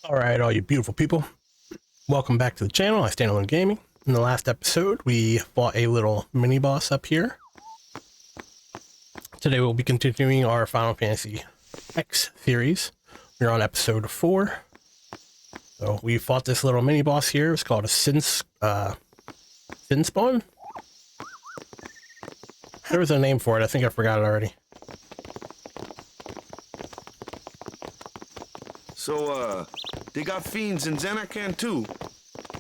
Alright, all you beautiful people. Welcome back to the channel. I Stand Alone Gaming. In the last episode, we fought a little mini-boss up here. Today we'll be continuing our Final Fantasy X series. We're on episode 4. So we fought this little mini-boss here. It's called a Sin Spawn? There was a name for it. I think I forgot it already. So, they got fiends in Zanarkand too?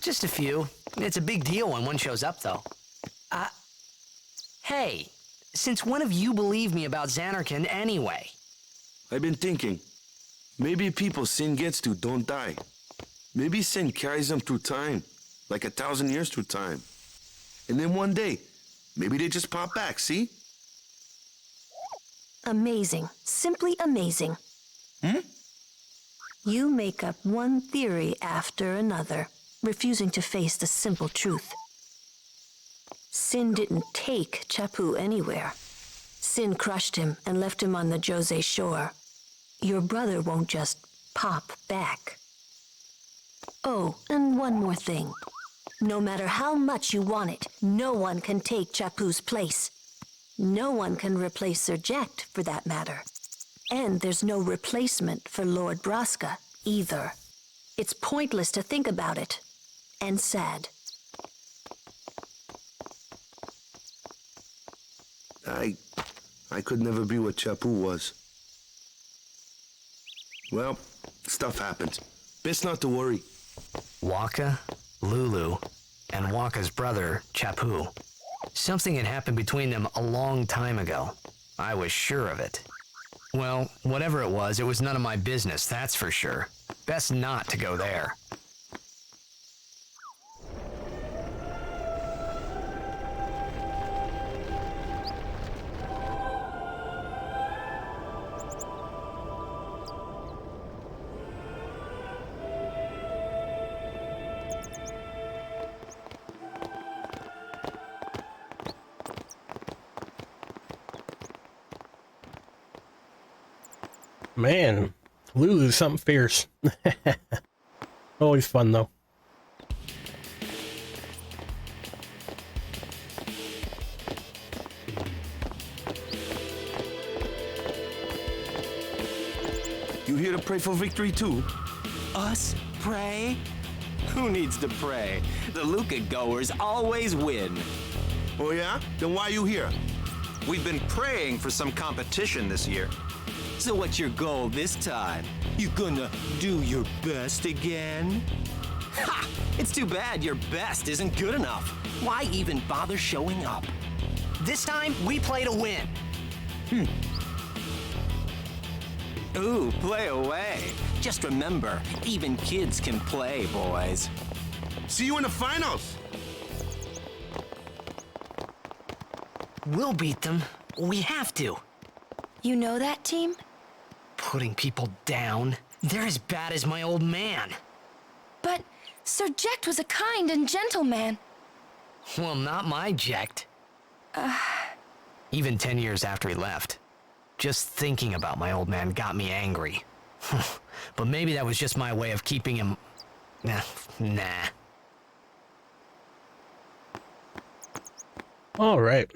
Just a few. It's a big deal when one shows up, though. Hey, since when have you believed me about Zanarkand anyway? I've been thinking, maybe people Sin gets to don't die. Maybe Sin carries them through time, like 1,000 years through time. And then one day, maybe they just pop back, see? Amazing. Simply amazing. You make up one theory after another, refusing to face the simple truth. Sin didn't take Chappu anywhere. Sin crushed him and left him on the Jose shore. Your brother won't just pop back. Oh, and one more thing. No matter how much you want it, no one can take Chappu's place. No one can replace Sir Jekt, for that matter. And there's no replacement for Lord Braska, either. It's pointless to think about it. And sad. I could never be what Chappu was. Well, stuff happens. Best not to worry. Wakka, Lulu, and Wakka's brother, Chappu. Something had happened between them a long time ago. I was sure of it. Well, whatever it was none of my business, that's for sure. Best not to go there. Man, Lulu's something fierce. Always fun, though. You here to pray for victory too? Us pray? Who needs to pray? The Luca goers always win. Oh yeah? Then why you here? We've been praying for some competition this year. So what's your goal this time? You gonna do your best again? Ha! It's too bad your best isn't good enough. Why even bother showing up? This time, we play to win. Ooh, play away. Just remember, even kids can play, boys. See you in the finals! We'll beat them. We have to. You know that, team? Putting people down. They're as bad as my old man. But Sir Jekt was a kind and gentle man. Well, not my Jekt. Even 10 years after he left. Just thinking about my old man got me angry. But maybe that was just my way of keeping him... Nah. Alright.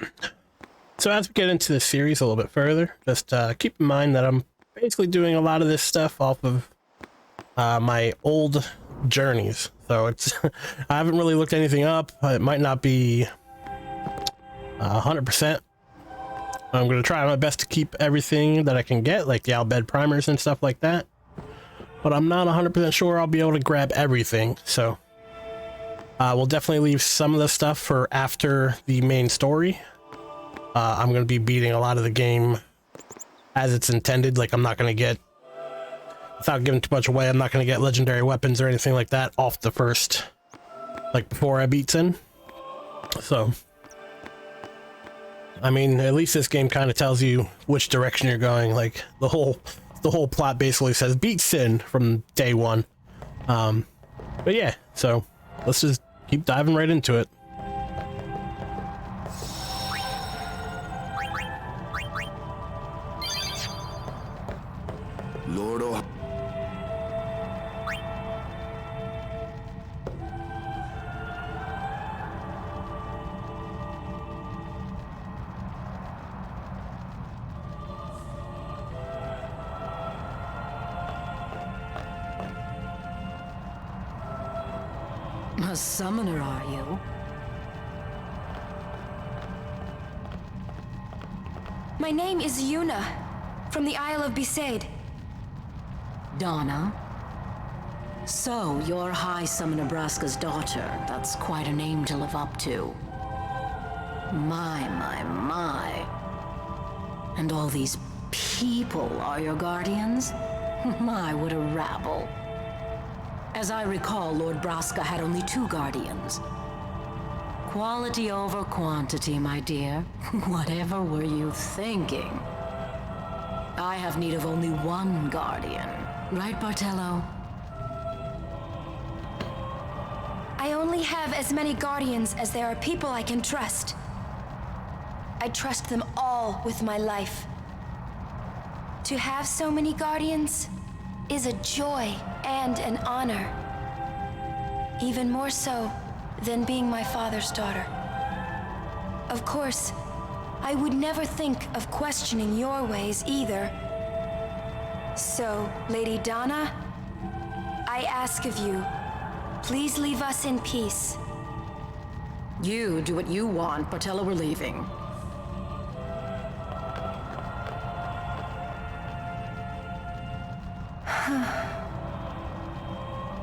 So as we get into the series a little bit further, just keep in mind that I'm basically doing a lot of this stuff off of my old journeys. So it's I haven't really looked anything up. It might not be 100%. I'm going to try my best to keep everything that I can get, like the Albed primers and stuff like that. But I'm not 100% sure I'll be able to grab everything. So we'll definitely leave some of the stuff for after the main story. I'm going to be beating a lot of the game as it's intended. Like, I'm not going to get, without giving too much away, I'm not going to get legendary weapons or anything like that off the first, like, before I beat Sin. So, I mean, at least this game kind of tells you which direction you're going. Like, the whole plot basically says beat Sin from day one. But yeah, so let's just keep diving right into it. Lord, oh... A summoner, are you? My name is Yuna, from the Isle of Besaid. Donna? So, you're High Summoner Braska's daughter. That's quite a name to live up to. My. And all these people are your guardians? My, what a rabble. As I recall, Lord Braska had only 2 guardians. Quality over quantity, my dear. Whatever were you thinking? I have need of only 1 guardian. Right, Bartello? I only have as many guardians as there are people I can trust. I trust them all with my life. To have so many guardians is a joy and an honor. Even more so than being my father's daughter. Of course, I would never think of questioning your ways either. So, Lady Donna, I ask of you, please leave us in peace. You do what you want, Bartello, we're leaving.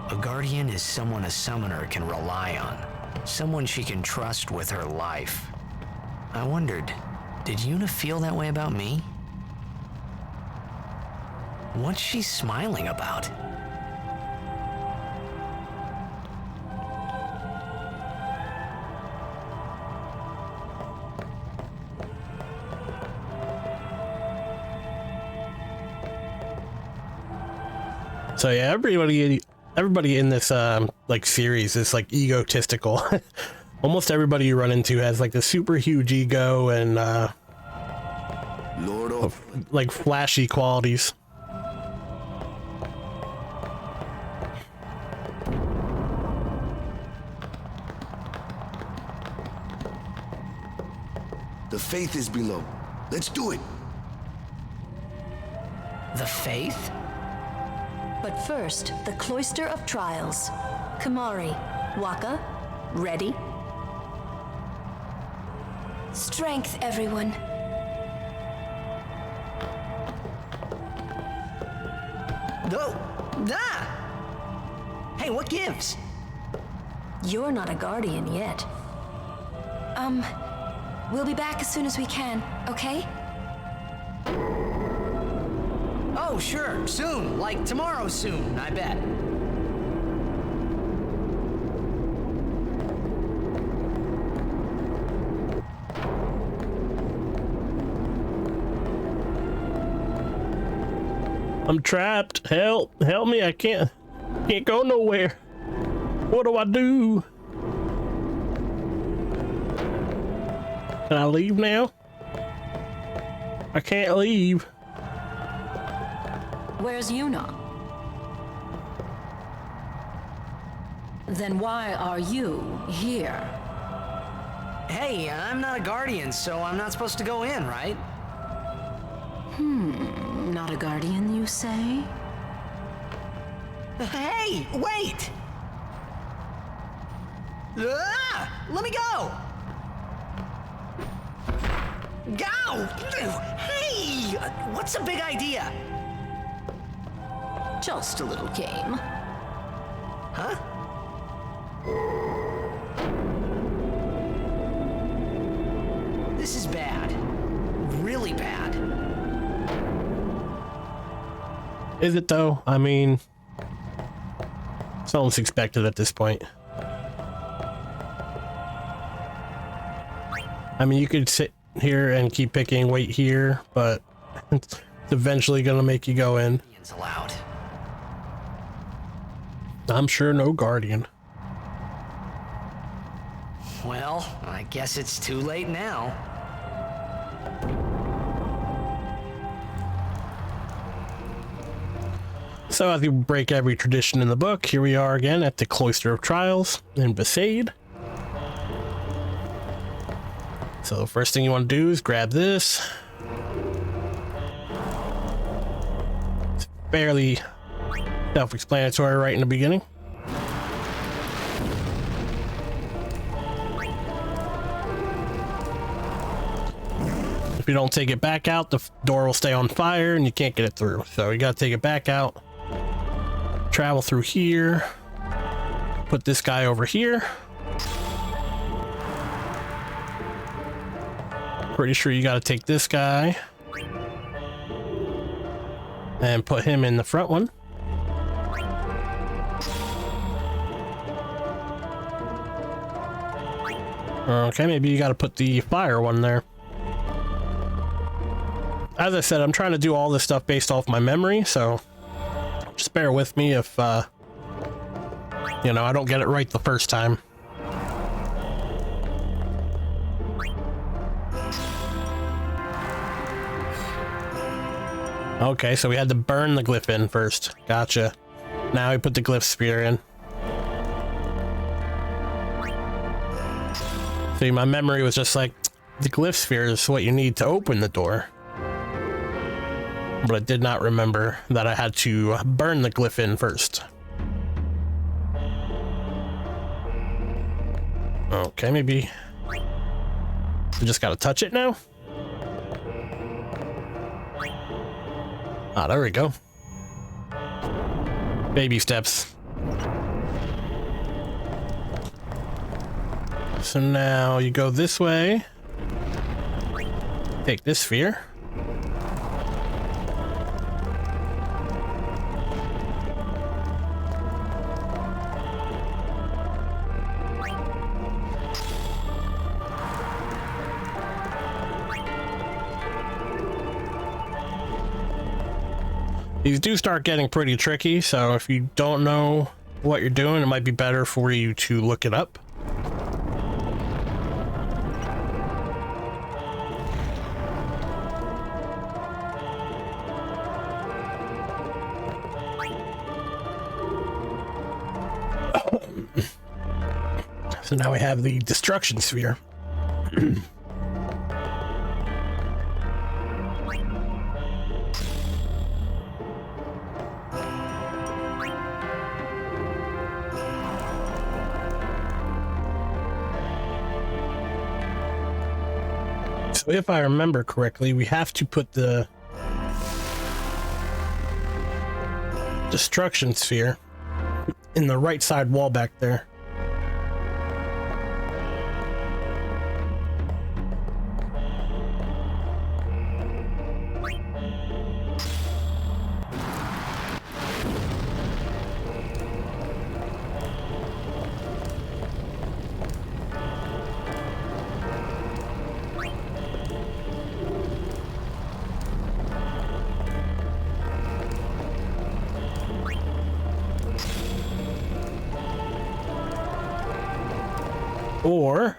A guardian is someone a summoner can rely on. Someone she can trust with her life. I wondered, did Yuna feel that way about me? What's she smiling about? So yeah, everybody in this like series is like egotistical. Almost everybody you run into has like a super huge ego and Lord of like flashy qualities. the faith is below. Let's do it. The faith? But first, the Cloister of Trials. Kamari, Waka, ready? Strength, everyone. No! Ah! Hey, what gives? You're not a guardian yet. We'll be back as soon as we can, okay? Oh, sure, soon. Like tomorrow soon, I bet. I'm trapped. Help me. I can't go nowhere. What do I do? Can I leave now? I can't leave. Where's Yuna? Then why are you here? Hey, I'm not a guardian, so I'm not supposed to go in, right? Not a guardian, you say? Hey, wait! Ah, let me go! Go! Hey! What's the big idea? Just a little game. Huh? This is bad. Really bad. Is it though? I mean, it's almost expected at this point. I mean, you could sit here and keep picking, wait here, but it's eventually gonna make you go in. It's allowed. I'm sure no guardian. Well, I guess it's too late now. So as you break every tradition in the book, here we are again at the Cloister of Trials in Besaid. So the first thing you want to do is grab this. It's fairly self-explanatory right in the beginning. If you don't take it back out, the door will stay on fire and you can't get it through. So you gotta take it back out. Travel through here. Put this guy over here. Pretty sure you gotta take this guy and put him in the front one. Okay, maybe you gotta put the fire one there. As I said, I'm trying to do all this stuff based off my memory, so just bear with me if, you know, I don't get it right the first time. Okay, so we had to burn the glyph in first. Gotcha. Now we put the glyph sphere in. See, my memory was just like, the glyph sphere is what you need to open the door. But I did not remember that I had to burn the glyph in first. Okay, maybe I just gotta touch it now. Ah, there we go. Baby steps. So now you go this way. Take this sphere. These do start getting pretty tricky, so if you don't know what you're doing, it might be better for you to look it up. So now we have the destruction sphere. So if I remember correctly, we have to put the destruction sphere in the right side wall back there. Or,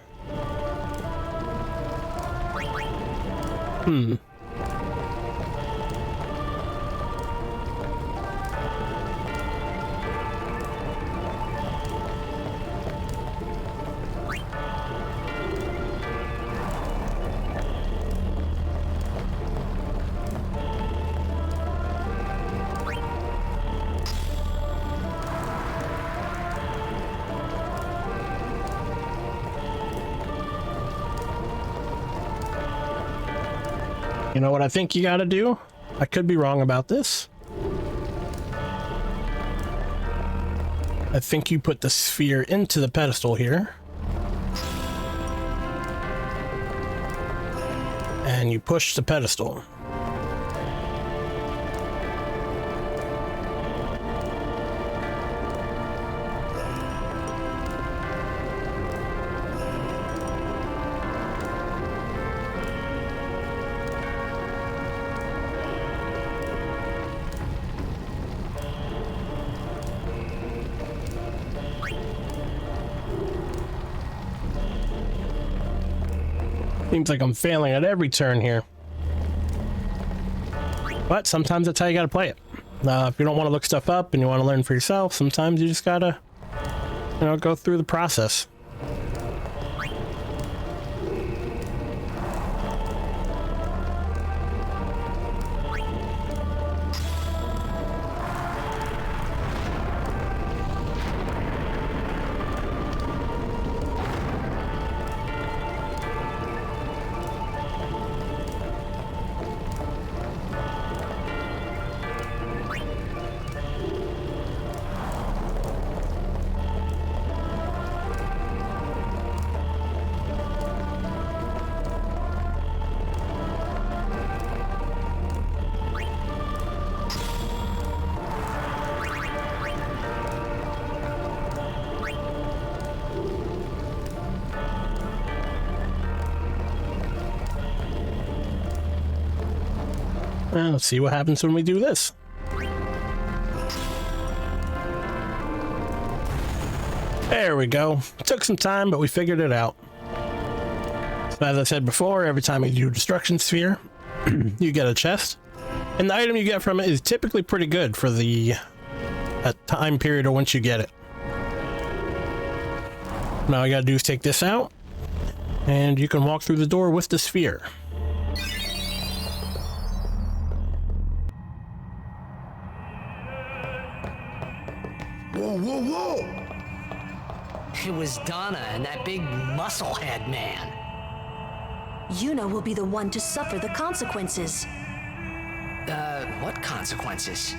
you know what I think you gotta do? I could be wrong about this. I think you put the sphere into the pedestal here. And you push the pedestal. Seems like I'm failing at every turn here. But sometimes that's how you gotta play it. If you don't want to look stuff up and you want to learn for yourself, sometimes you just gotta, you know, go through the process. And let's see what happens when we do this. There we go. It took some time, but we figured it out. So as I said before, every time you do Destruction Sphere, you get a chest. And the item you get from it is typically pretty good for the time period of once you get it. Now all you gotta do is take this out, and you can walk through the door with the sphere. Whoa, whoa, whoa! It was Donna and that big musclehead man. Yuna will be the one to suffer the consequences. What consequences?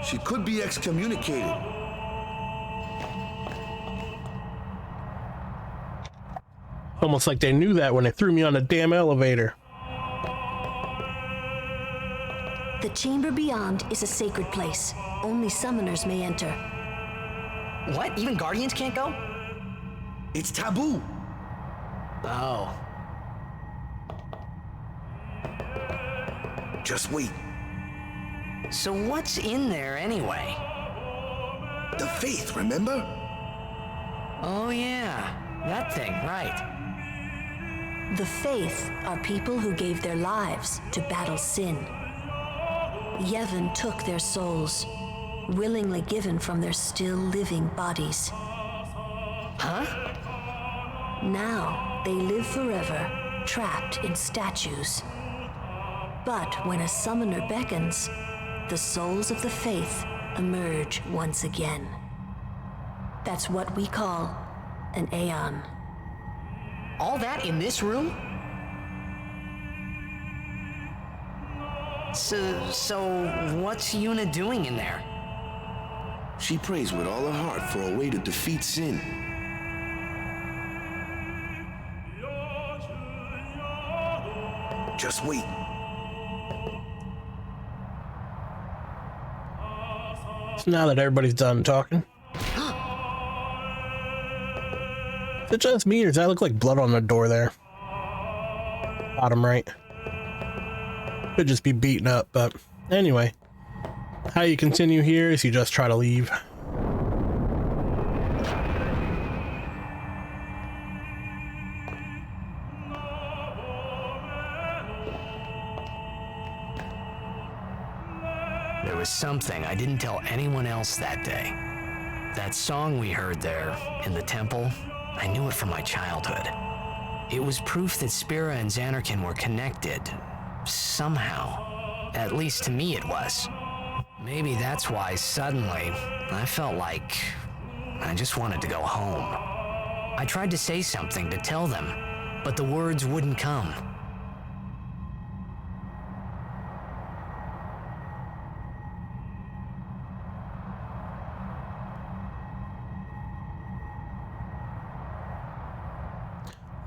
She could be excommunicated. Almost like they knew that when they threw me on the damn elevator. The chamber beyond is a sacred place. Only summoners may enter. What? Even Guardians can't go? It's taboo. Oh. Just wait. So what's in there anyway? The faith, remember? Oh yeah, that thing, right. The faith are people who gave their lives to battle sin. Yevon took their souls, willingly given from their still living bodies. Huh? Now they live forever, trapped in statues. But when a summoner beckons, the souls of the faith emerge once again. That's what we call an Aeon. All that in this room? So what's Yuna doing in there? She prays with all her heart for a way to defeat sin. Just wait. So now that everybody's done talking. Is it just me, or does that look like blood on the door there? Bottom right. Could just be beaten up, but anyway. How you continue here is you just try to leave. There was something I didn't tell anyone else that day. That song we heard there in the temple, I knew it from my childhood. It was proof that Spira and Xanarkin were connected, somehow. At least to me it was. Maybe that's why suddenly I felt like I just wanted to go home. I tried to say something to tell them, but the words wouldn't come.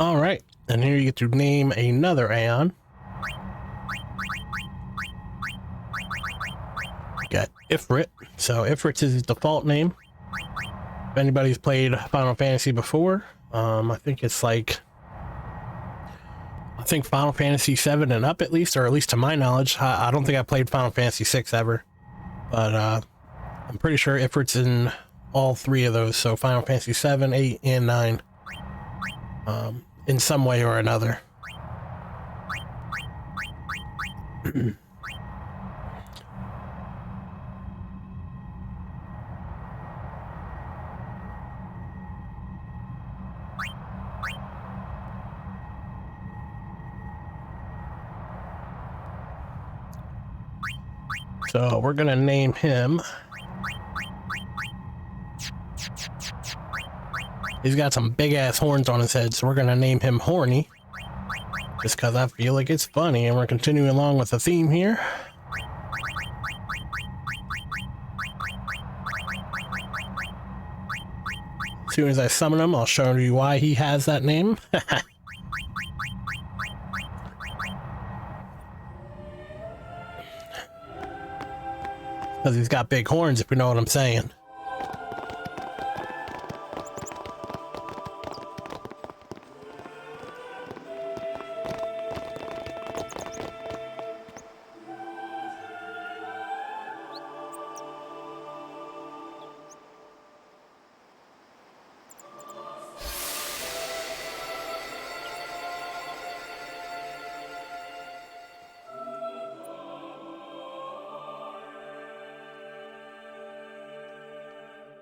All right, and here you get to name another Aeon. Got Ifrit. So Ifrit's his default name. If anybody's played Final Fantasy before, I think it's like, I think Final Fantasy 7 and up at least, or at least to my knowledge. I don't think I played Final Fantasy 6 ever, but I'm pretty sure Ifrit's in all three of those. So Final Fantasy 7, 8, and 9. In some way or another. So we're gonna name him. He's got some big ass horns on his head, so we're gonna name him Horny. Just because I feel like it's funny, and we're continuing along with the theme here. As soon as I summon him, I'll show you why he has that name. Because he's got big horns, if you know what I'm saying.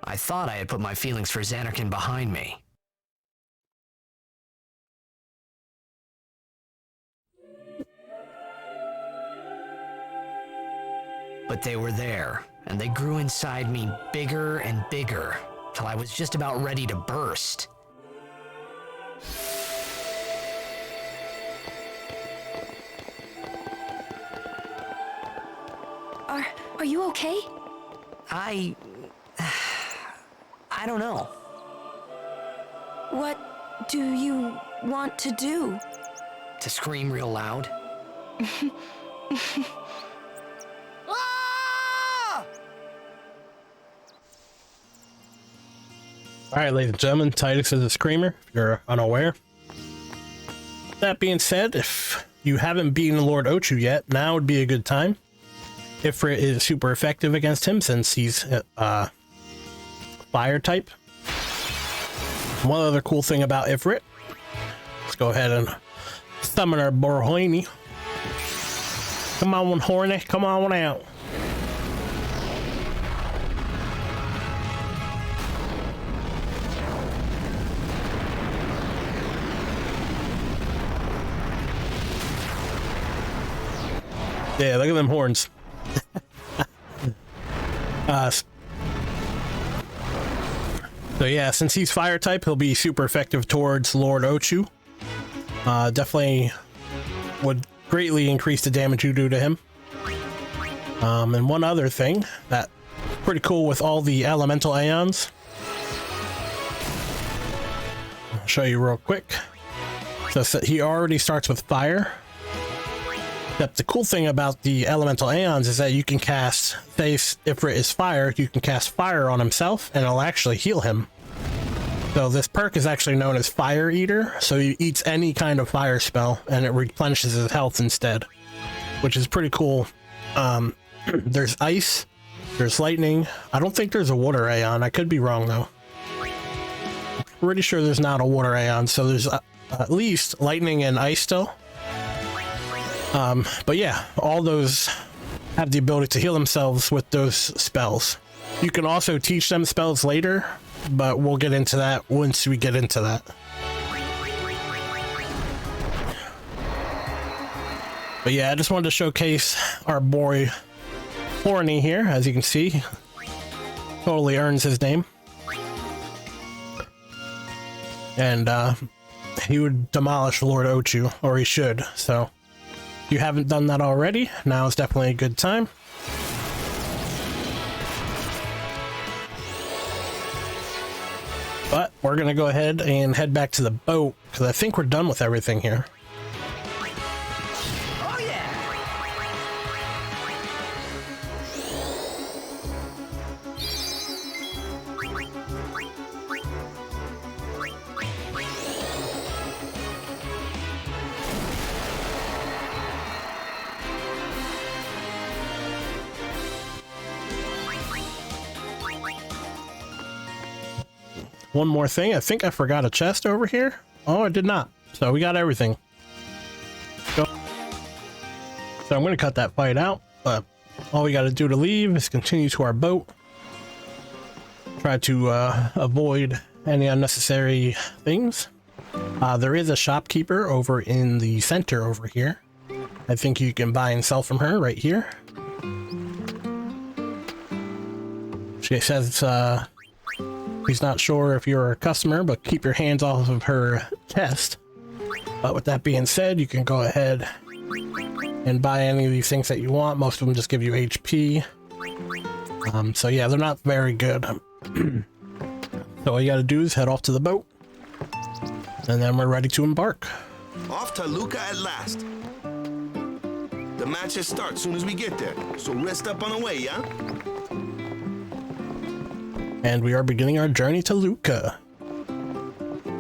I thought I had put my feelings for Xanarkin behind me. But they were there, and they grew inside me bigger and bigger, till I was just about ready to burst. Are you okay? I don't know. What do you want to do? To scream real loud? Alright, ladies and gentlemen, Titus is a screamer, if you're unaware. That being said, if you haven't beaten Lord Ochu yet, now would be a good time. Ifrit is super effective against him since he's fire type. One other cool thing about Ifrit, let's go ahead and summon our Borhoini. Come on, Horny, come on out. Yeah, look at them horns. So yeah, since he's fire type, he'll be super effective towards Lord Ochu. Definitely would greatly increase the damage you do to him. And one other thing that's pretty cool with all the elemental aeons, I'll show you real quick. So he already starts with fire. Except the cool thing about the elemental aeons is that you can cast, say if Ifrit is fire, you can cast fire on himself and it'll actually heal him. So this perk is actually known as Fire Eater, so he eats any kind of fire spell and it replenishes his health instead, which is pretty cool. There's ice, there's lightning. I don't think there's a water aeon. I could be wrong though. I'm pretty sure there's not a water aeon, so there's at least lightning and ice still. But yeah, all those have the ability to heal themselves with those spells. You can also teach them spells later, but we'll get into that once we get into that. But yeah, I just wanted to showcase our boy Horny here. As you can see, totally earns his name. And he would demolish Lord Ochu, or he should, so if you haven't done that already, now is definitely a good time. But we're gonna go ahead and head back to the boat, because I think we're done with everything here. Oh yeah! One more thing, I think I forgot a chest over here. Oh, I did not. So we got everything. So I'm going to cut that fight out, but all we got to do to leave is continue to our boat. Try to avoid any unnecessary things. There is a shopkeeper over in the center over here. I think you can buy and sell from her right here. She says he's not sure if you're a customer, but keep your hands off of her chest. But with that being said, you can go ahead and buy any of these things that you want. Most of them just give you HP. So yeah, they're not very good. So all you gotta do is head off to the boat, and then we're ready to embark. Off to Luca at last. The matches start soon as we get there, so rest up on the way, yeah? And we are beginning our journey to Luca.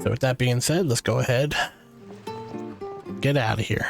So with that being said, let's go ahead, get out of here.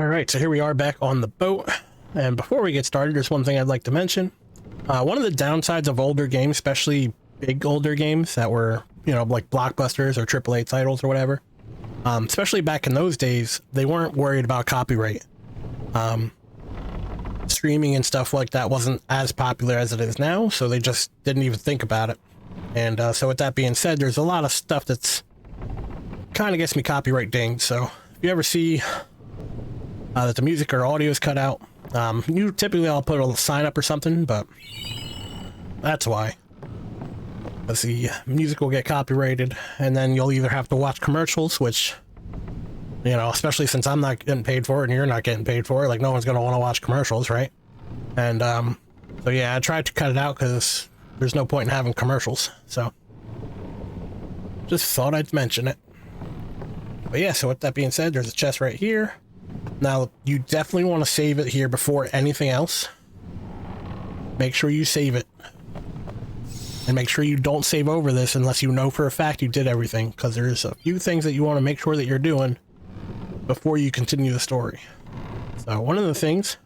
All right, so here we are back on the boat. And before we get started, there's one thing I'd like to mention. One of the downsides of older games, especially big older games that were, you know, like blockbusters or AAA titles or whatever, especially back in those days, they weren't worried about copyright. Streaming and stuff like that wasn't as popular as it is now, so they just didn't even think about it. And so with that being said, there's a lot of stuff that's kind of gets me copyright dinged. So if you ever see that the music or audio is cut out, you typically I'll put a sign up or something, but that's why. Because the music will get copyrighted, and then you'll either have to watch commercials, which, you know, especially since I'm not getting paid for it and you're not getting paid for it, like no one's going to want to watch commercials, right? And so yeah, I tried to cut it out because there's no point in having commercials. So just thought I'd mention it. But yeah, so with that being said, there's a chest right here. Now, you definitely want to save it here before anything else. Make sure you save it. And make sure you don't save over this unless you know for a fact you did everything, because there's a few things that you want to make sure that you're doing before you continue the story. So one of the things,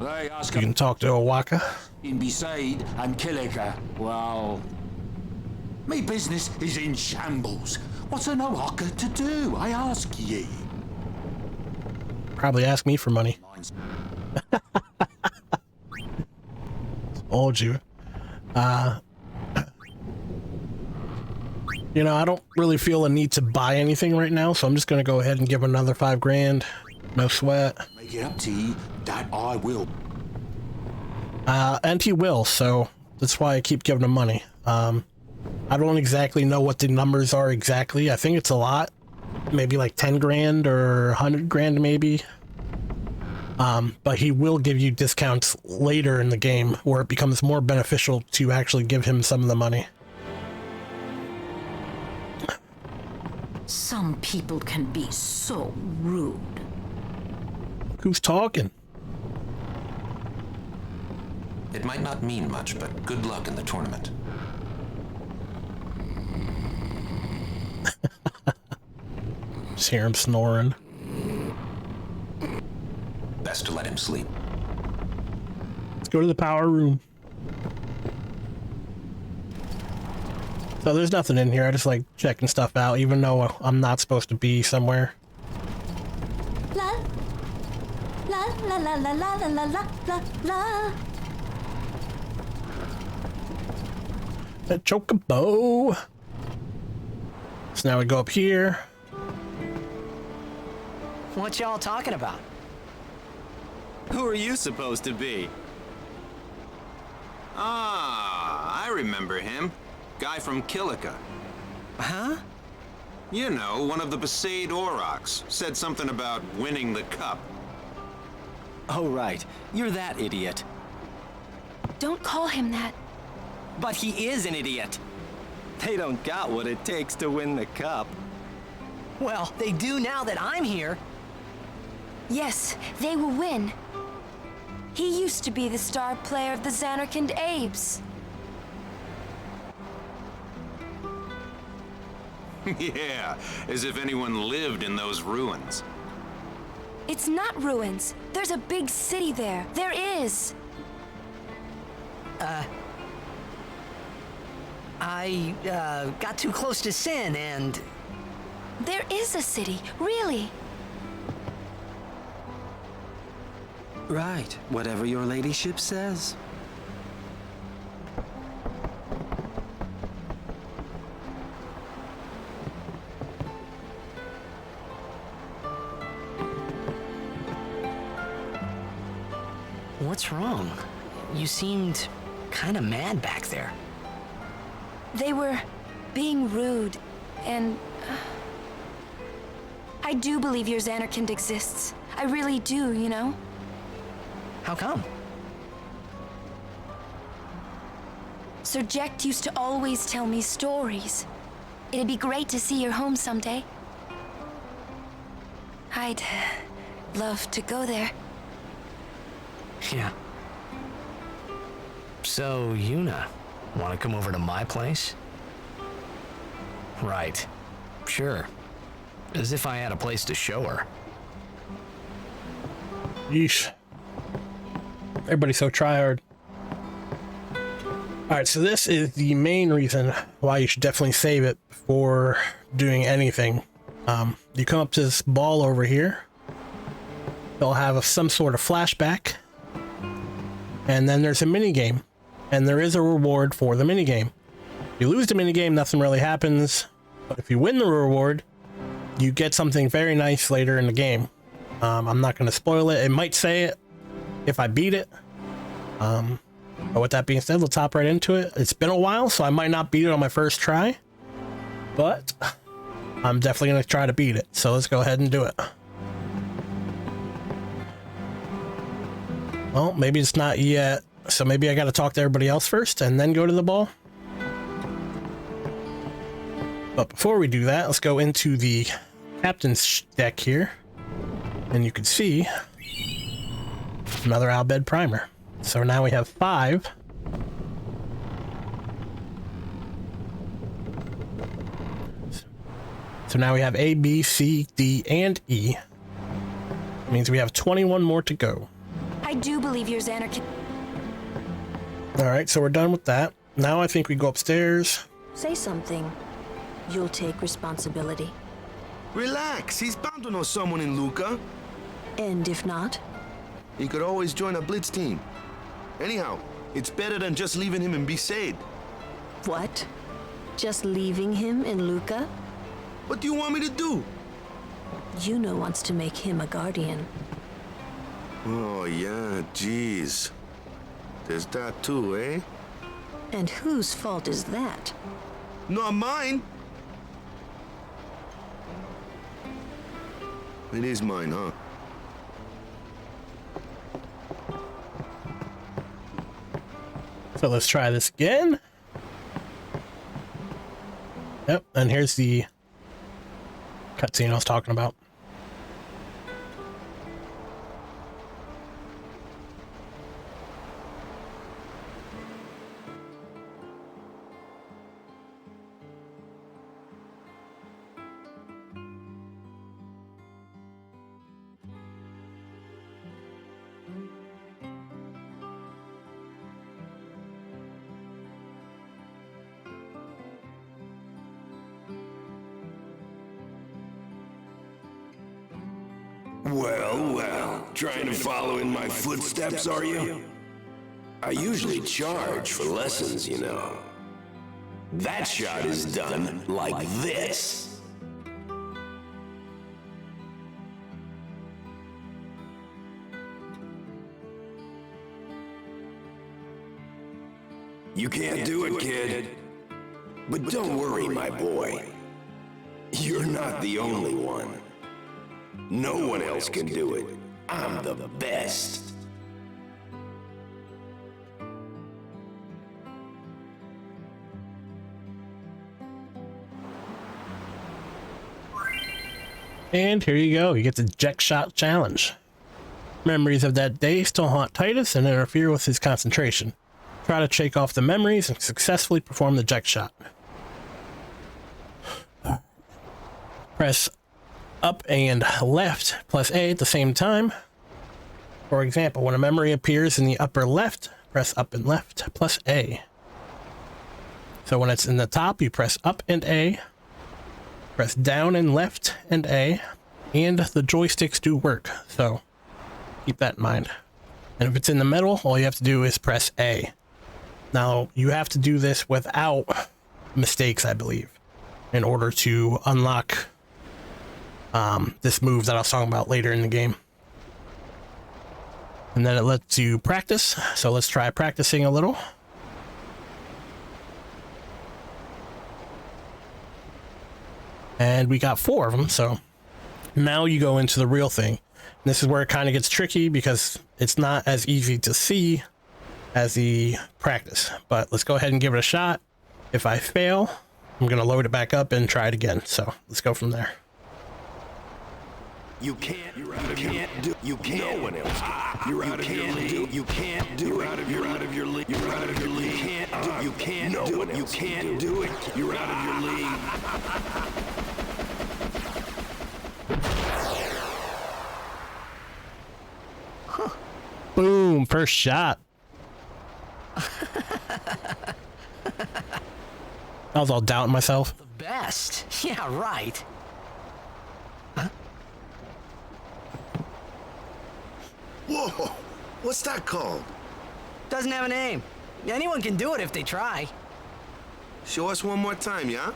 you can talk to Owaka. In beside and Kilika, well, me business is in shambles. What's an Owaka to do, I ask ye? Probably ask me for money. Told you. You know, I don't really feel a need to buy anything right now, so I'm just gonna go ahead and give another $5,000. No sweat. Make it up to ye, that I will. And he will, so that's why I keep giving him money. I don't exactly know what the numbers are exactly. I think it's a lot. Maybe like 10 grand or 100 grand maybe. But he will give you discounts later in the game where it becomes more beneficial to actually give him some of the money. Some people can be so rude. Who's talking? It might not mean much, but good luck in the tournament. Just hear him snoring. Best to let him sleep. Let's go to the power room. So there's nothing in here. I just like checking stuff out, even though I'm not supposed to be somewhere. La la la la la la la la la la. A chocobo. So now we go up here. What y'all talking about? Who are you supposed to be? Ah, I remember him. Guy from Kilika. Huh? You know, one of the Besaid Aurochs. Said something about winning the cup. Oh, right. You're that idiot. Don't call him that. But he is an idiot. They don't got what it takes to win the cup. Well, they do now that I'm here. Yes, they will win. He used to be the star player of the Zanarkand Abes. Yeah, as if anyone lived in those ruins. It's not ruins. There's a big city there. There is. I got too close to Sin and... There is a city, really. Right. Whatever your ladyship says. What's wrong? You seemed kind of mad back there. They were being rude, and... I do believe your Zanarkand exists. I really do, you know? How come? Sir Jekt used to always tell me stories. It'd be great to see your home someday. I'd love to go there. Yeah. So, Yuna, want to come over to my place? Right. Sure. As if I had a place to show her. Yeesh. Everybody's so tryhard. Alright, so this is the main reason why you should definitely save it before doing anything. You come up to this ball over here. They'll have some sort of flashback. And then there's a mini game. And there is a reward for the mini game. If you lose the mini game, nothing really happens. But if you win the reward, you get something very nice later in the game. I'm not going to spoil it. It might say it if I beat it. But with that being said, let's hop right into it. It's been a while, so I might not beat it on my first try. But I'm definitely going to try to beat it. So let's go ahead and do it. Well, maybe it's not yet. So maybe I got to talk to everybody else first and then go to the ball. But before we do that, let's go into the captain's deck here. And you can see another Al Bhed primer. So now we have 5. So now we have A, B, C, D, and E. It means we have 21 more to go. I do believe you're Xanarchy. Alright, so we're done with that. Now I think we go upstairs. Say something. You'll take responsibility. Relax, he's bound to know someone in Luca. And if not? He could always join a blitz team. Anyhow, it's better than just leaving him in Besaid. What? Just leaving him in Luca? What do you want me to do? Juno wants to make him a guardian. Oh, yeah, jeez. There's that too, eh? And whose fault is that? Not mine. It is mine, huh? So let's try this again. Yep, and here's the cutscene I was talking about. Well, trying to follow in my footsteps, are you? I usually charge for lessons, you know. That shot is done like this. You can't do it, kid. But don't worry, my boy. You're not the only one. No one else can do it. I'm the best. And here you go. You get the Jet Shot Challenge. Memories of that day still haunt Titus and interfere with his concentration. Try to shake off the memories and successfully perform the Jet Shot. Press up and left plus A at the same time. For example, when a memory appears in the upper left, press up and left plus A. So when it's in the top, you press up and A, press down and left and A, and the joysticks do work, so keep that in mind. And if it's in the middle, all you have to do is press A. Now, you have to do this without mistakes, I believe, in order to unlock this move that I was talking about later in the game. And then it lets you practice, so let's try practicing a little. And we got 4 of them, so now you go into the real thing. And this is where it kind of gets tricky because it's not as easy to see as the practice. But let's go ahead and give it a shot. If I fail, I'm going to load it back up and try it again. So let's go from there. You can't do, you can't, no one else can. You're out of your league. You can't do it. You're out of your league. You're out of your league. You can't do it. You can't do it. You're out of your league. Boom, first shot. I was all doubting myself. The best. Yeah, right. Huh? Whoa! What's that called? Doesn't have a name. Anyone can do it if they try. Show us one more time, yeah?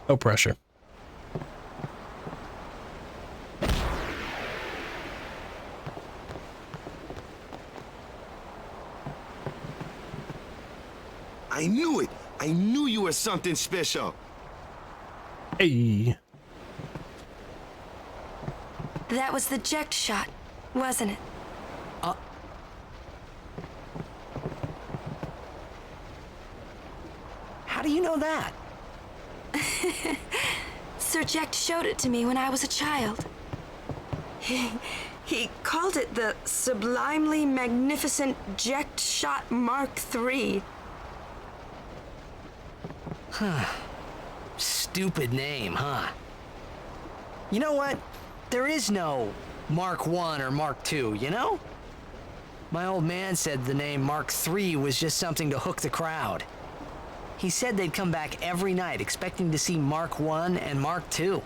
No pressure. I knew it! I knew you were something special! Hey. That was the eject shot, wasn't it? How do you know that? Sir Jack showed it to me when I was a child. He called it the Sublimely Magnificent Eject Shot Mark III. Stupid name, huh? You know what? There is no Mark I or Mark II, you know? My old man said the name Mark III was just something to hook the crowd. He said they'd come back every night expecting to see Mark I and Mark II.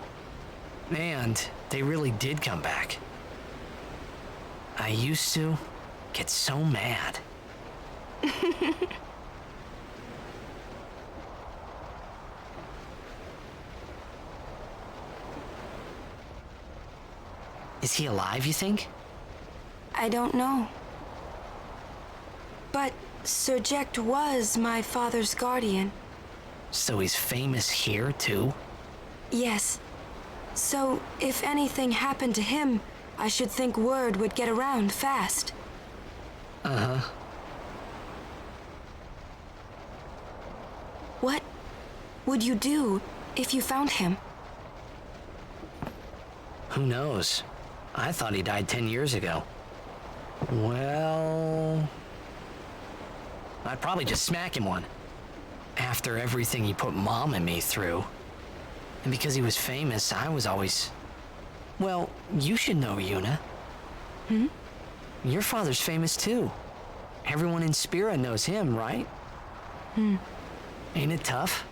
And they really did come back. I used to get so mad. Is he alive, you think? I don't know. But Sir Jack was my father's guardian. So he's famous here, too? Yes. So, if anything happened to him, I should think word would get around fast. Uh-huh. What would you do if you found him? Who knows? I thought he died 10 years ago. Well, I'd probably just smack him one. After everything he put Mom and me through. And because he was famous, I was always... Well, you should know, Yuna. Hmm? Your father's famous too. Everyone in Spira knows him, right? Ain't it tough?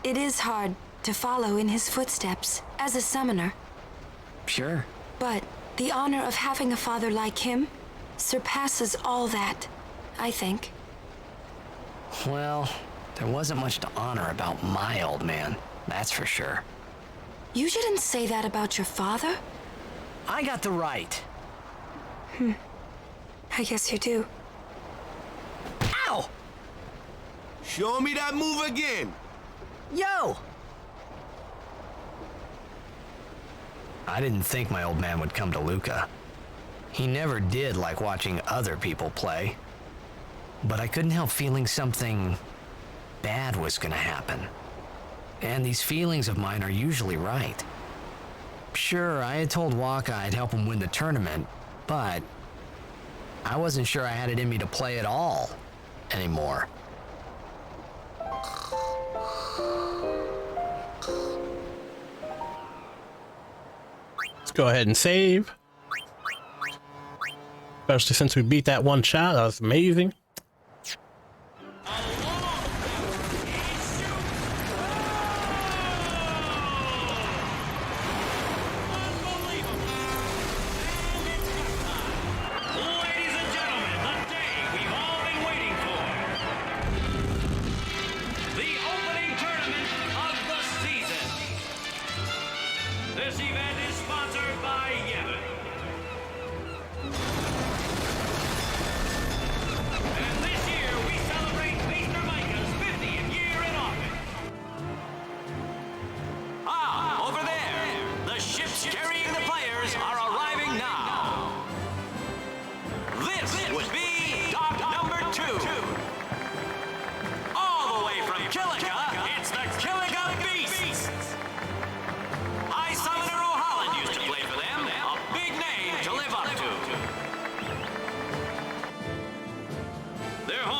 It is hard to follow in his footsteps as a summoner. Sure. But the honor of having a father like him surpasses all that, I think. Well, there wasn't much to honor about my old man, that's for sure. You shouldn't say that about your father. I got the right. I guess you do. Ow! Show me that move again! Yo! I didn't think my old man would come to Luca. He never did like watching other people play. But I couldn't help feeling something bad was gonna happen. And these feelings of mine are usually right. Sure, I had told Waka I'd help him win the tournament, but I wasn't sure I had it in me to play at all anymore. Let's go ahead and save. Especially since we beat that one shot. That was amazing.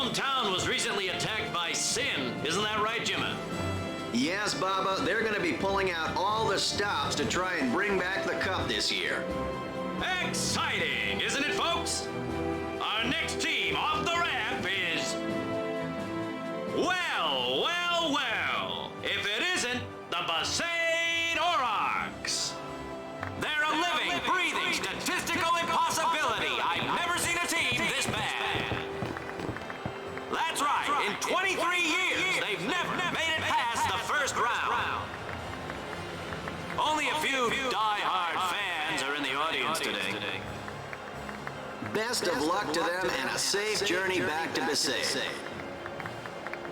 hometown was recently attacked by Sin. Isn't that right, Jimmy? Yes, Baba, they're going to be pulling out all the stops to try and bring back the cup this year. Exciting, isn't it, folks? Our next team off the ramp is... Well, well, well. If it isn't the Besaid Aurochs. They're a living, breathing, statistical impossibility. I've never seen a team this bad. That's right, in 23 years, they've never made it past the first round. Only a few die-hard fans are in the audience today. Best of luck to them and a safe journey back to Besaid.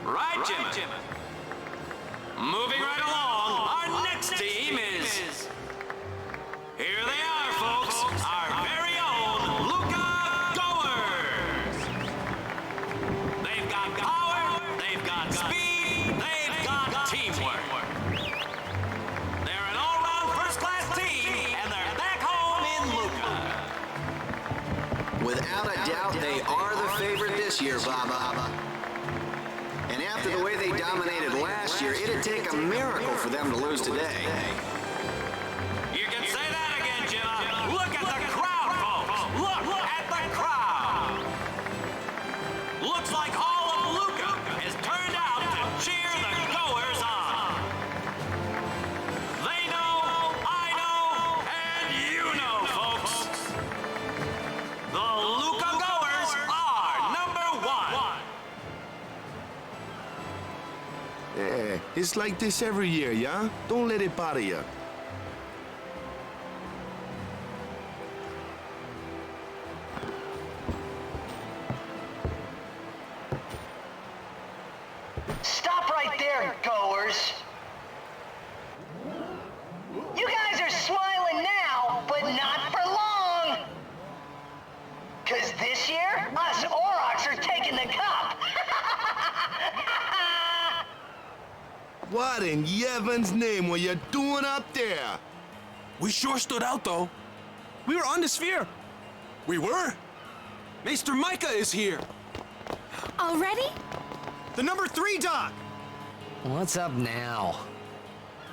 Right, Jimmy? Moving right along, our next team is... Here they are, folks, our very own Luca Goers. They've got power, they've got speed, they've got teamwork. They're an all-round first-class team, and they're back home in Luca. Without a doubt, they are the favorite this year, Baba. And after the way they dominated last year, it'd take a miracle for them to lose today. You can say that again, Jimmy. Look at the crowd, folks. Look at the crowd. Looks like all of Luca has turned out to cheer the Goers on. They know, I know, and you know, folks. The Luca Goers are #1. Yeah, it's like this every year, yeah? Don't let it bother you. Stop right there, Goers. You guys are smiling now, but not for long. 'Cause this year, us Aurochs are taking the cup. What in Yevon's name were you doing up there? We sure stood out, though. We were on the sphere. We were. Maester Micah is here. Already? The number 3 doc. What's up now?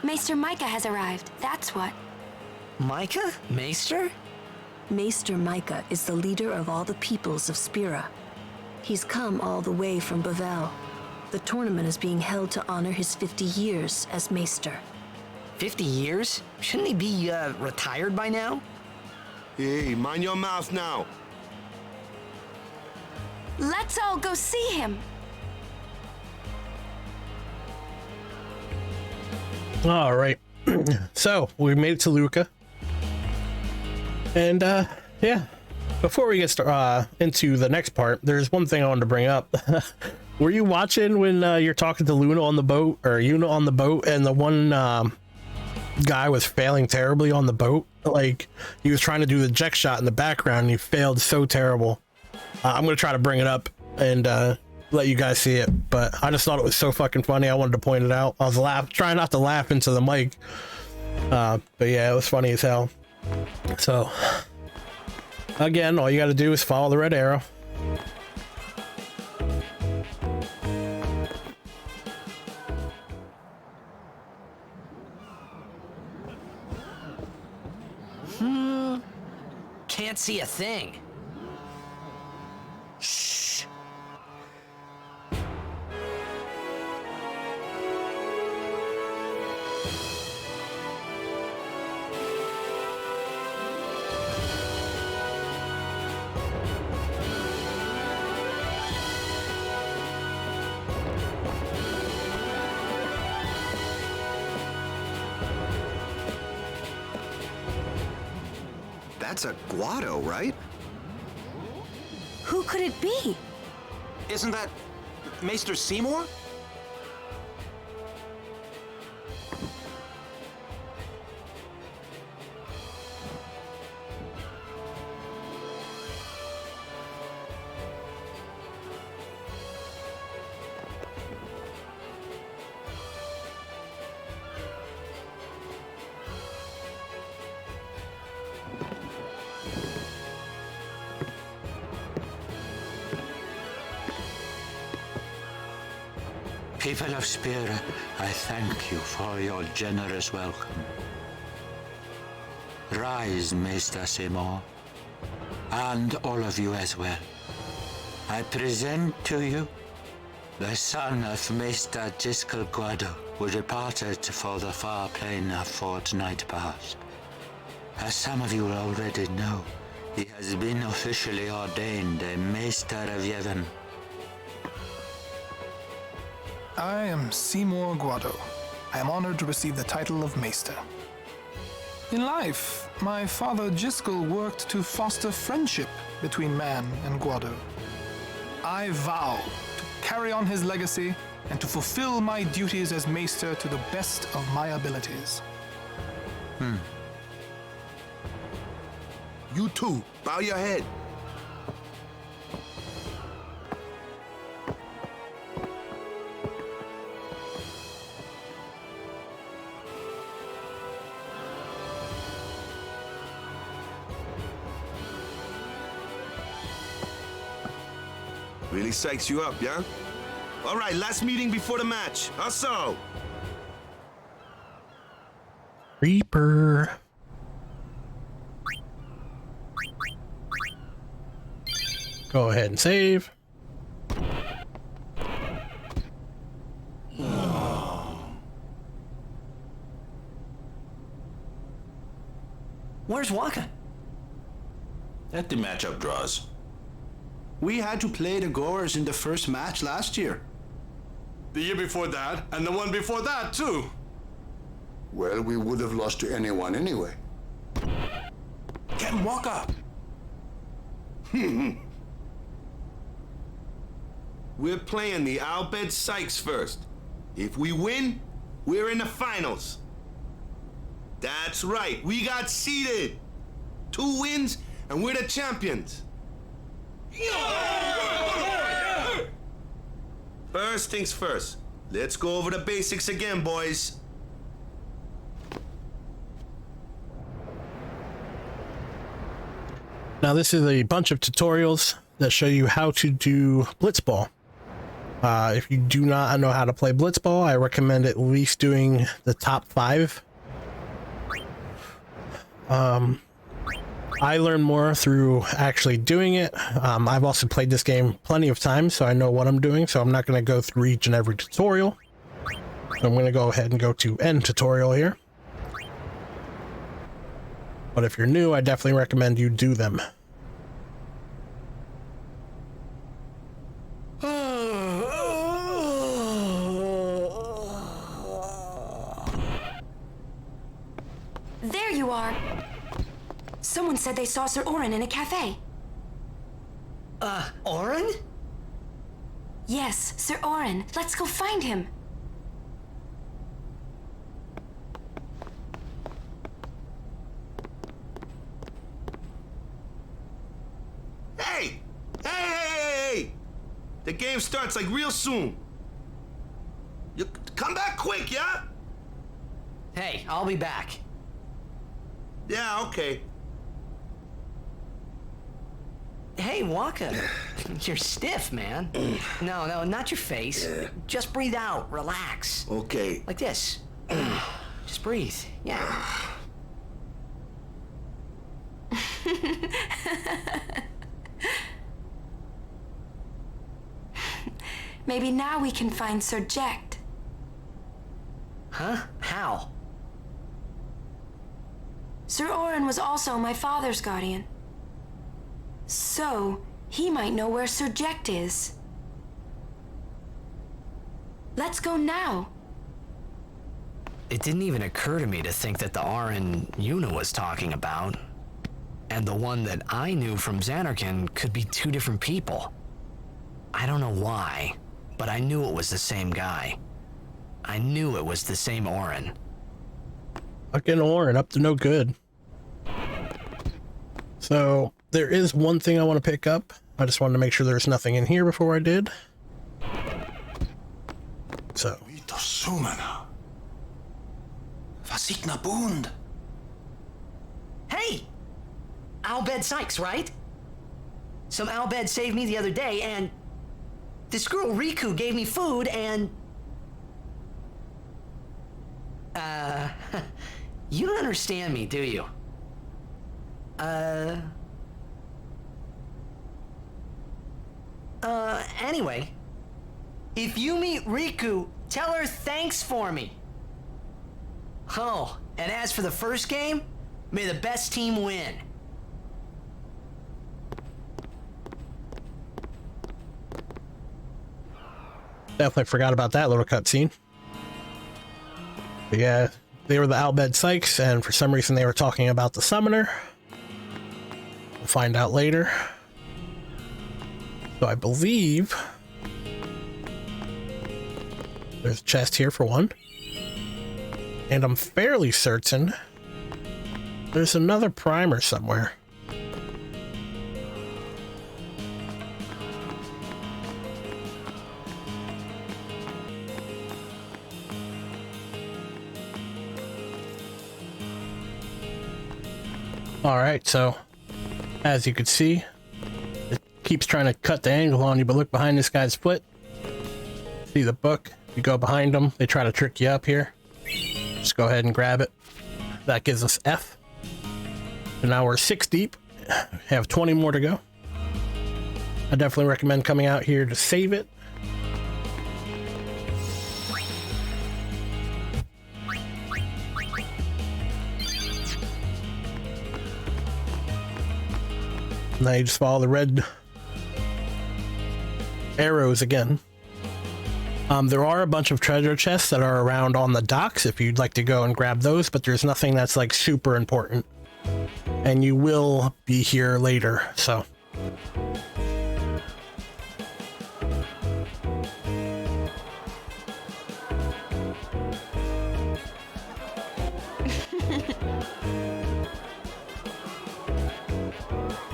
Maester Micah has arrived, that's what. Micah? Maester? Maester Micah is the leader of all the peoples of Spira. He's come all the way from Bavel. The tournament is being held to honor his 50 years as Maester. 50 years? Shouldn't he be, retired by now? Hey, mind your mouth now. Let's all go see him. All right. So we made it to Luca. And, yeah. Before we get into the next part, there's one thing I wanted to bring up. Were you watching when you're talking to Luna on the boat, or Yuna on the boat, and the one guy was failing terribly on the boat? Like, he was trying to do the eject shot in the background, and he failed so terrible. I'm going to try to bring it up and let you guys see it, but I just thought it was so fucking funny. I wanted to point it out. I was trying not to laugh into the mic. But yeah, it was funny as hell. So, again, all you got to do is follow the red arrow. Can't see a thing. Shh. That's a Guado, right? Who could it be? Isn't that Maester Seymour? People of Spirit, I thank you for your generous welcome. Rise, Maester Seymour, and all of you as well. I present to you the son of Maester Giskel Guado, who departed for the far plain a fortnight past. As some of you already know, he has been officially ordained a Maester of Yevon. I am Seymour Guado. I am honored to receive the title of Maester. In life, my father Giskel worked to foster friendship between man and Guado. I vow to carry on his legacy and to fulfill my duties as Maester to the best of my abilities. You too, bow your head. Really psychs you up, yeah? All right, last meeting before the match. Also. Reaper. Go ahead and save. Where's Waka? Let the matchup draws. We had to play the Goers in the first match last year. The year before that, and the one before that, too. Well, we would have lost to anyone anyway. Get him, walk up. We're playing the Al Bhed Sykes first. If we win, we're in the finals. That's right, we got seeded. 2 wins, and we're the champions. First things first, let's go over the basics again, boys. Now this is a bunch of tutorials that show you how to do blitzball. If you do not know how to play blitzball, I recommend at least doing the top 5. I learned more through actually doing it. I've also played this game plenty of times, so I know what I'm doing, so I'm not going to go through each and every tutorial. So I'm going to go ahead and go to end tutorial here. But if you're new, I definitely recommend you do them. There you are. Someone said they saw Sir Orin in a cafe. Orin? Yes, Sir Orin. Let's go find him. Hey! Hey! The game starts like real soon. You come back quick, yeah? Hey, I'll be back. Yeah, okay. Hey, Waka. You're stiff, man. No, not your face. Just breathe out. Relax. Okay. Like this. Just breathe. Yeah. Maybe now we can find Sir Jecht. Huh? How? Sir Orin was also my father's guardian. So, he might know where Sir Jecht is. Let's go now. It didn't even occur to me to think that the Orin Yuna was talking about and the one that I knew from Xanarkand could be 2 different people. I don't know why, but I knew it was the same guy. I knew it was the same Orin. Fucking Orin, up to no good. So, there is one thing I want to pick up. I just wanted to make sure there's nothing in here before I did. So. Hey! Al Bhed Sykes, right? Some Al Bhed saved me the other day, and this girl Riku gave me food, and You don't understand me, do you? Anyway, if you meet Riku, tell her thanks for me. Oh, and as for the first game, may the best team win. Definitely forgot about that little cutscene. Yeah, they were the Albed Sykes, and for some reason they were talking about the summoner. We'll find out later. So I believe there's a chest here for one. And I'm fairly certain there's another primer somewhere. Alright, so as you can see, it keeps trying to cut the angle on you, but look behind this guy's foot. See the book? You go behind them, they try to trick you up here. Just go ahead and grab it. That gives us F. So now we're 6 deep. Have 20 more to go. I definitely recommend coming out here to save it. Now you just follow the red arrows again. There are a bunch of treasure chests that are around on the docks if you'd like to go and grab those, but there's nothing that's like super important. And you will be here later, so.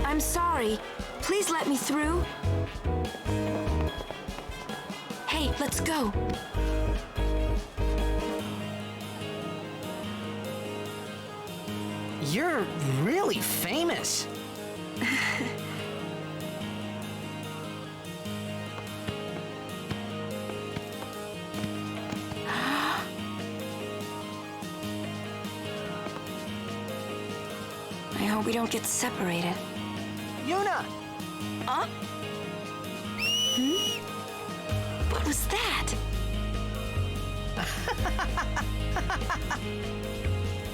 I'm sorry. Please let me through. Hey, let's go. You're really famous. I hope we don't get separated. Yuna! Huh? What was that?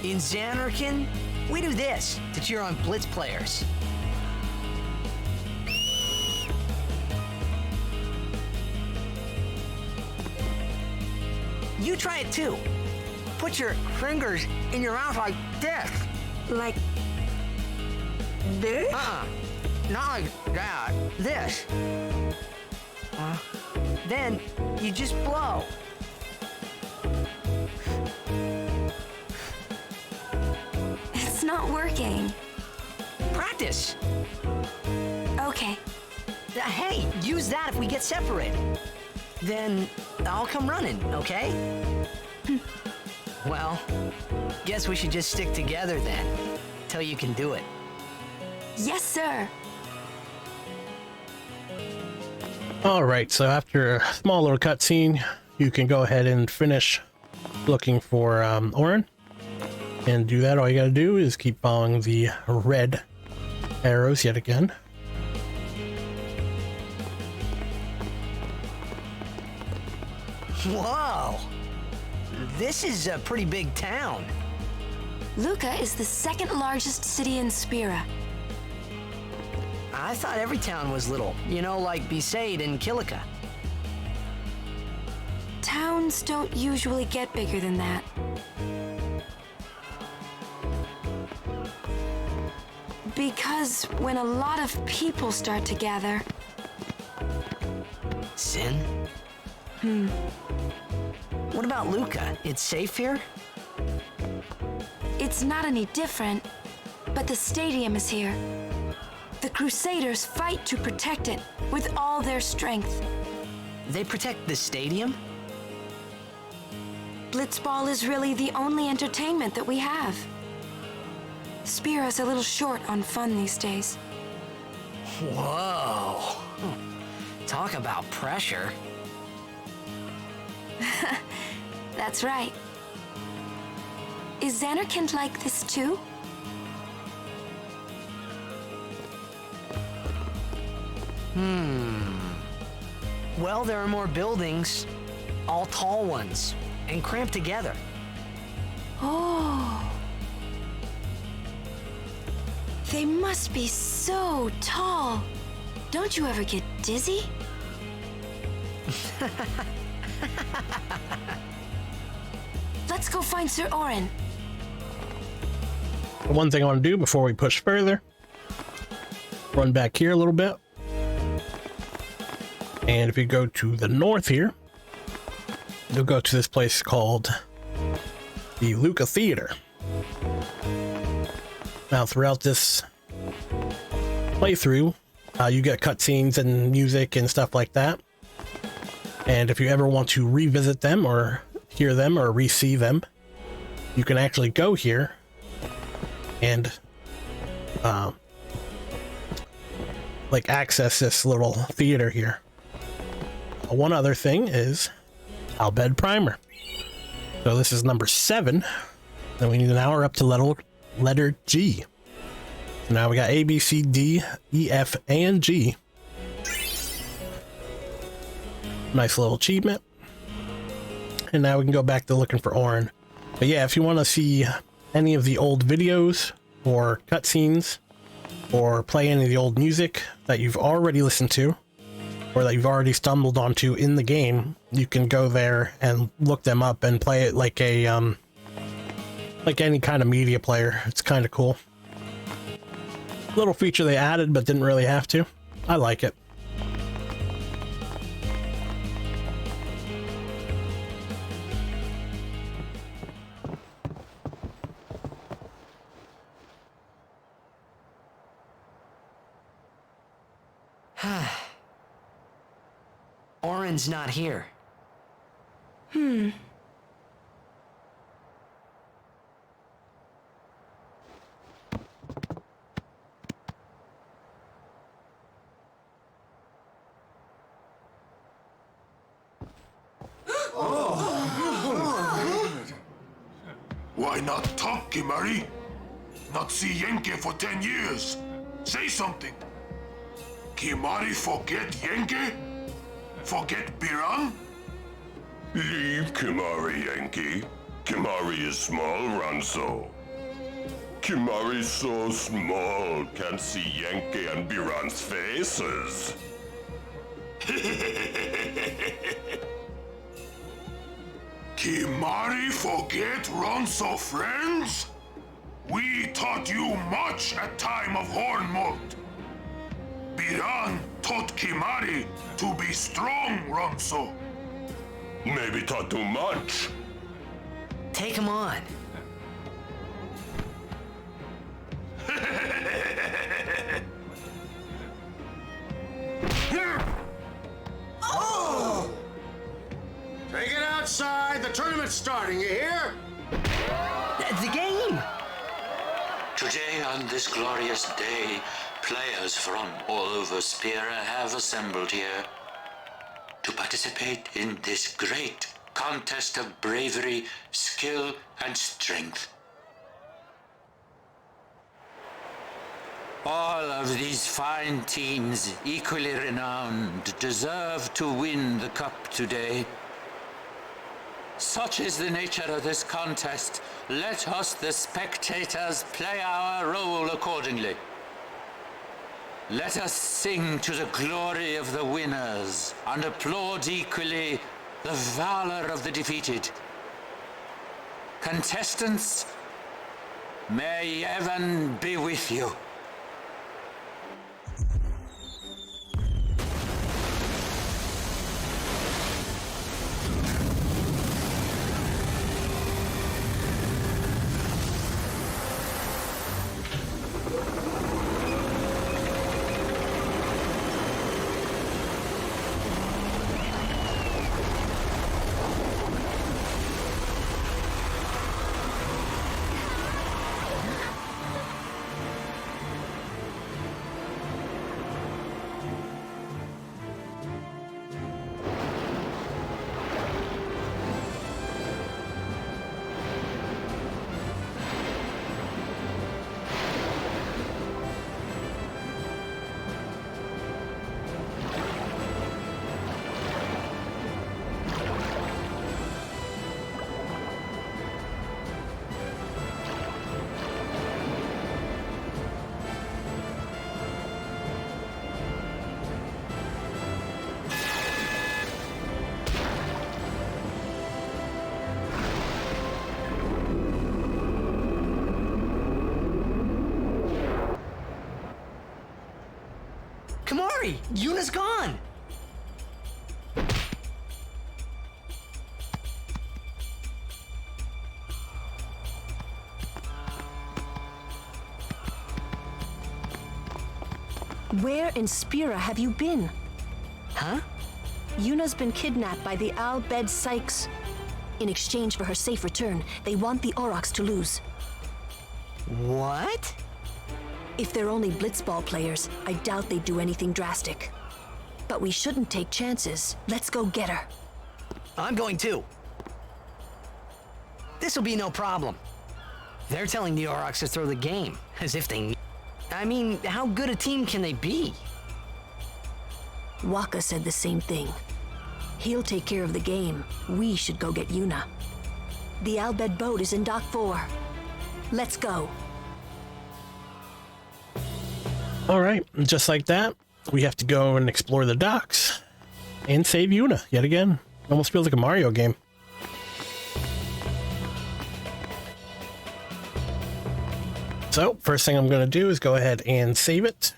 In Xanarkin, we do this to cheer on Blitz players. You try it too. Put your fingers in your mouth like this. Like this? Not like that. This. Then you just blow. It's not working. Practice. Okay. Hey, use that if we get separated. Then I'll come running, okay? Well, guess we should just stick together then, till you can do it. Yes, sir. Alright, so after a small little cutscene, you can go ahead and finish looking for Orin. And to do that, all you gotta do is keep following the red arrows yet again. Whoa! This is a pretty big town. Luca is the second largest city in Spira. I thought every town was little, you know, like Besaid and Kilika. Towns don't usually get bigger than that. Because when a lot of people start to gather... Sin? What about Luca? It's safe here? It's not any different, but the stadium is here. The Crusaders fight to protect it with all their strength. They protect the stadium? Blitzball is really the only entertainment that we have. Spira's a little short on fun these days. Whoa. Talk about pressure. That's right. Is Xanarkand like this too? Well, there are more buildings, all tall ones, and cramped together. Oh. They must be so tall. Don't you ever get dizzy? Let's go find Sir Orin. One thing I want to do before we push further, run back here a little bit. And if you go to the north here, you'll go to this place called the Luca Theater. Now, throughout this playthrough, you get cutscenes and music and stuff like that. And if you ever want to revisit them or hear them or re-see them, you can actually go here and like access this little theater here. One other thing is Albed Primer. So this is number 7, and we need an hour up to letter G. So now we got A, B, C, D, E, F, and G. Nice little achievement. And now we can go back to looking for Orin. But yeah, if you want to see any of the old videos or cutscenes or play any of the old music that you've already listened to or that you've already stumbled onto in the game, you can go there and look them up and play it like a like any kind of media player. It's kind of cool. Little feature they added but didn't really have to. I like it. Orin's not here. Why not talk, Kimari? Not see Yenke for 10 years. Say something. Kimari forget Yenke? Forget Biran? Leave Kimari, Yankee. Kimari is small, Ranso. Kimari's so small, can't see Yankee and Biran's faces. Kimari forget Ronso friends? We taught you much at time of Hornmold. Biran taught Kimari to be strong, Ronso. Maybe taught too much. Take him on. Oh! Take it outside. The tournament's starting, you hear? The game! Today, on this glorious day, players from all over Spira have assembled here to participate in this great contest of bravery, skill, and strength. All of these fine teams, equally renowned, deserve to win the cup today. Such is the nature of this contest. Let us, the spectators, play our role accordingly. Let us sing to the glory of the winners and applaud equally the valor of the defeated. Contestants, may heaven be with you. Kimari, Yuna's gone! Where in Spira have you been? Huh? Yuna's been kidnapped by the Al Bhed Sykes. In exchange for her safe return, they want the Aurochs to lose. What? If they're only blitzball players, I doubt they'd do anything drastic. But we shouldn't take chances. Let's go get her. I'm going too. This'll be no problem. They're telling the Aurochs to throw the game, as if they... I mean, how good a team can they be? Waka said the same thing. He'll take care of the game. We should go get Yuna. The Al Bhed boat is in Dock 4. Let's go. All right, just like that, we have to go and explore the docks and save Yuna yet again. Almost feels like a Mario game. So, first thing I'm going to do is go ahead and save it.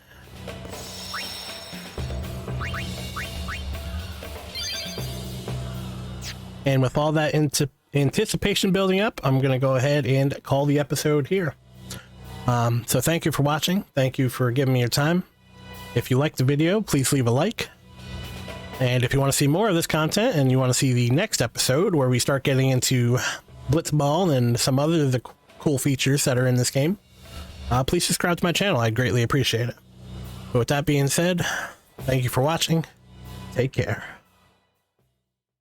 And with all that anticipation building up, I'm going to go ahead and call the episode here. So thank you for watching. Thank you for giving me your time. If you liked the video, please leave a like. And if you want to see more of this content and you want to see the next episode where we start getting into Blitzball and some other of the cool features that are in this game, please subscribe to my channel. I'd greatly appreciate it. But with that being said, thank you for watching. Take care.